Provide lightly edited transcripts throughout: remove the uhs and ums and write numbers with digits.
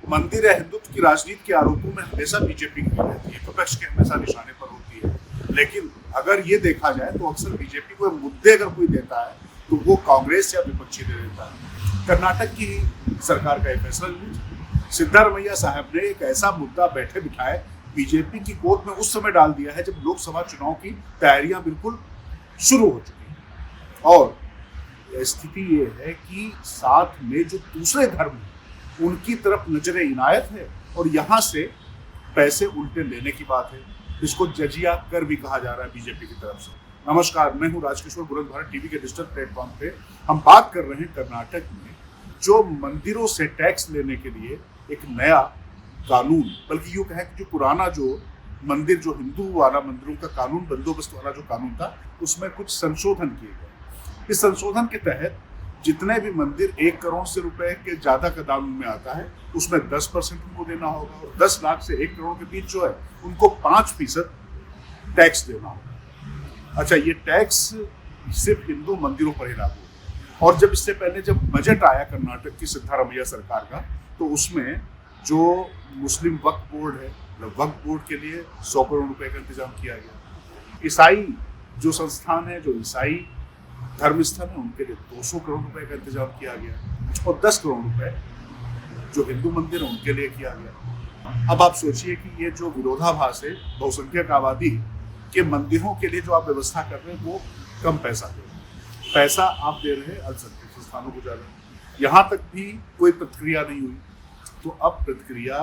मंदिर या हिंदुत्व की राजनीति के आरोपों में हमेशा बीजेपी की रहती है, विपक्ष के हमेशा निशाने पर होती है। लेकिन अगर ये देखा जाए तो अक्सर बीजेपी को मुद्दे अगर कोई देता है तो वो कांग्रेस या विपक्षी दे देता है। कर्नाटक की सरकार का यह फैसला लीजिए, सिद्धारमैया साहब ने एक ऐसा मुद्दा बैठे बिठाए बीजेपी की गोद में उस समय डाल दिया है जब लोकसभा चुनाव की तैयारियां बिल्कुल शुरू हो चुकी हैं। और स्थिति ये है कि साथ में जो दूसरे धर्म हैं उनकी तरफ नजर इनायत है और यहाँ से पैसे उल्टे लेने की बात है। इसको जजिया कर भी कहा जा रहा है बीजेपी की तरफ से। नमस्कार, मैं हूँ राजकिशोर। बुलंद भारत टीवी के डिजिटल प्लेटफॉर्म पे हम बात कर रहे हैं कर्नाटक में जो मंदिरों से टैक्स लेने के लिए एक नया कानून, बल्कि यूँ कहें कि जो पुराना जो मंदिर, जो हिंदू वाला मंदिरों का कानून, बंदोबस्त वाला जो कानून था, उसमें कुछ संशोधन किए गए। इस संशोधन के तहत जितने भी मंदिर 1 करोड़ से रुपए के ज्यादा का दाम में आता है उसमें 10% उनको देना होगा और 10 लाख से 1 करोड़ के बीच जो है उनको 5% टैक्स देना होगा। अच्छा, ये टैक्स सिर्फ हिंदू मंदिरों पर ही लागू है। और जब इससे पहले जब बजट आया कर्नाटक की सिद्धारमैया सरकार का, तो उसमें जो मुस्लिम वक्फ बोर्ड है, वक्फ बोर्ड के लिए 100 करोड़ रुपए का इंतजाम किया गया। ईसाई जो संस्थान है, जो ईसाई धर्म स्थल है, उनके लिए 200 करोड़ रुपए का इंतजाम किया गया और 10 करोड़ रुपए जो हिंदू मंदिर है उनके लिए किया गया। अब आप सोचिए कि ये जो विरोधाभास है, बहुसंख्यक आबादी के मंदिरों के लिए जो आप व्यवस्था कर रहे हैं वो कम पैसा दे रहे हैं, पैसा आप दे रहे हैं अल्पसंख्यक संस्थानों को ज्यादा। यहाँ तक भी कोई प्रतिक्रिया नहीं हुई, तो अब प्रतिक्रिया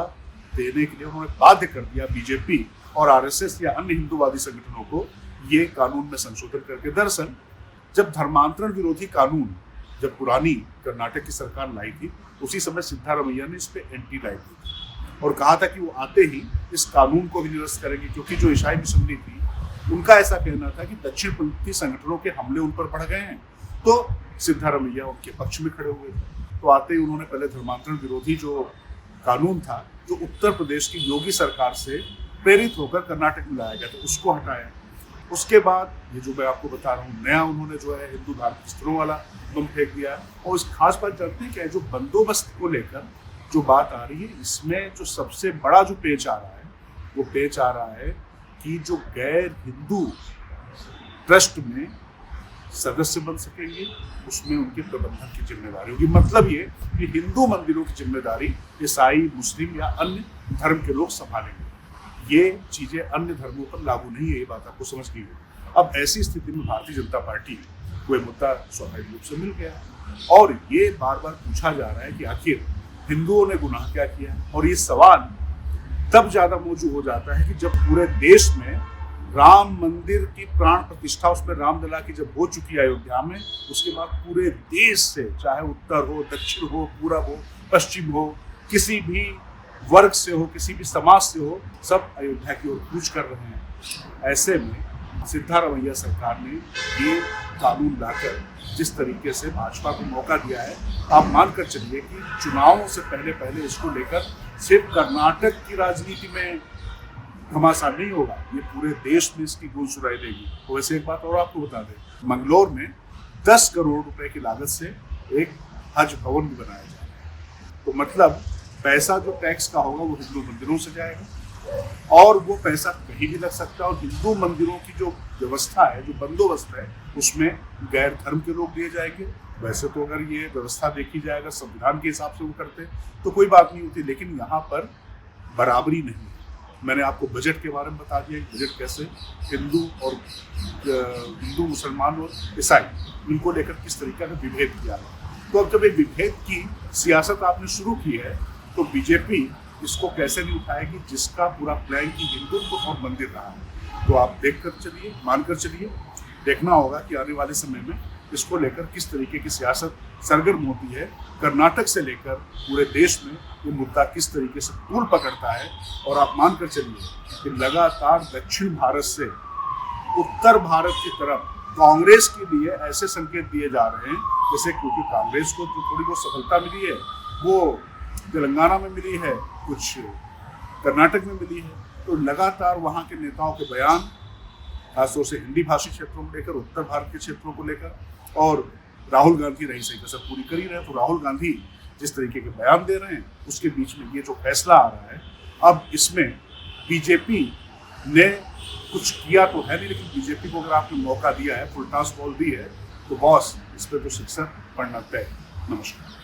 देने के लिए उन्होंने बाध्य कर दिया बीजेपी और आरएसएस या अन्य हिंदूवादी संगठनों को ये कानून में संशोधन करके। दरअसल जब धर्मांतरण विरोधी कानून जब पुरानी कर्नाटक की सरकार लाई थी, उसी समय सिद्धारमैया ने इस पे एंटी लाई थी और कहा था कि वो आते ही इस कानून को भी निरस्त करेंगे, क्योंकि जो ईसाई मिशनरी थी उनका ऐसा कहना था कि दक्षिणपंथी संगठनों के हमले उन पर बढ़ गए हैं, तो सिद्धारमैया उनके पक्ष में खड़े हुए थे। तो आते ही उन्होंने पहले धर्मांतरण विरोधी जो कानून था, जो उत्तर प्रदेश की योगी सरकार से प्रेरित होकर कर्नाटक में लाया गया था, उसको हटाया। उसके बाद ये जो मैं आपको बता रहा हूँ, नया उन्होंने जो है हिंदू धार्मिक स्थलों वाला बम फेंक दिया। और इस खास बात जानते हैं क्या है, जो बंदोबस्त को लेकर जो बात आ रही है, इसमें जो सबसे बड़ा जो पेच आ रहा है वो पेच आ रहा है कि जो गैर हिंदू ट्रस्ट में सदस्य बन सकेंगे, उसमें उनके प्रबंधन की जिम्मेदारी होगी। मतलब ये कि हिंदू मंदिरों की जिम्मेदारी ईसाई, मुस्लिम या अन्य धर्म के लोग संभालेंगे। ये चीजें अन्य धर्मों पर लागू नहीं है, ये बात आपको समझनी होगी। अब ऐसी स्थिति में भारतीय जनता पार्टी को मुद्दा स्वाभाविक रूप से मिल गया और ये बार बार पूछा जा रहा है कि आखिर हिंदुओं ने गुनाह क्या किया। और ये सवाल तब ज्यादा मौजूद हो जाता है कि जब पूरे देश में राम मंदिर की प्राण प्रतिष्ठा, उसमें रामलला की जब हो चुकी है अयोध्या में, उसके बाद पूरे देश से, चाहे उत्तर हो, दक्षिण हो, पूरब हो, पश्चिम हो, किसी भी वर्ग से हो, किसी भी समाज से हो, सब अयोध्या की ओर कूच कर रहे हैं। ऐसे में सिद्धारमैया सरकार ने ये कानून लाकर जिस तरीके से भाजपा को मौका दिया है, आप मानकर चलिए कि चुनावों से पहले पहले इसको लेकर सिर्फ कर्नाटक की राजनीति में घमासान नहीं होगा, ये पूरे देश में इसकी गूंज सुनाई देगी। तो वैसे एक बात और आपको बता दें, मंगलोर में 10 करोड़ रुपए की लागत से एक हज भवन भी बनाया जा रहा है। तो मतलब पैसा जो टैक्स का होगा वो हिंदू मंदिरों से जाएगा और वो पैसा कहीं भी लग सकता है। और हिंदू मंदिरों की जो व्यवस्था है, जो बंदोबस्त है, उसमें गैर धर्म के लोग दिए जाएंगे। वैसे तो अगर ये व्यवस्था देखी जाए, अगर संविधान के हिसाब से वो करते तो कोई बात नहीं होती, लेकिन यहाँ पर बराबरी नहीं है। मैंने आपको बजट के बारे में बता दिया कि बजट कैसे हिंदू मुसलमान और ईसाई इनको लेकर किस तरीके का विभेद किया है। तो अब जब एक विभेद की सियासत आपने शुरू की है, तो बीजेपी इसको कैसे नहीं उठाएगी, जिसका पूरा प्लान की हिंदुत्व और मंदिर रहा है। तो आप देख कर चलिए, मानकर चलिए, देखना होगा कि आने वाले समय में इसको लेकर किस तरीके की सियासत सरगर्म होती है। कर्नाटक से लेकर पूरे देश में ये मुद्दा किस तरीके से तूल पकड़ता है। और आप मानकर चलिए कि लगातार दक्षिण भारत से उत्तर भारत की तरफ कांग्रेस के लिए ऐसे संकेत दिए जा रहे हैं जैसे, क्योंकि कांग्रेस को जो थोड़ी बहुत सफलता मिली है वो तेलंगाना में मिली है, कुछ कर्नाटक में मिली है, तो लगातार वहाँ के नेताओं के बयान, खासतौर से हिंदी भाषी क्षेत्रों को लेकर, उत्तर भारत के क्षेत्रों को लेकर, और राहुल गांधी रही सही कसर पूरी कर ही रहे। तो राहुल गांधी जिस तरीके के बयान दे रहे हैं, उसके बीच में ये जो फैसला आ रहा है, अब इसमें बीजेपी ने कुछ किया तो है नहीं, लेकिन बीजेपी को अगर आपने मौका दिया है, फुल टॉस बॉल दी है, तो बॉस इस पर तो सिक्सर पड़ना तय। नमस्कार।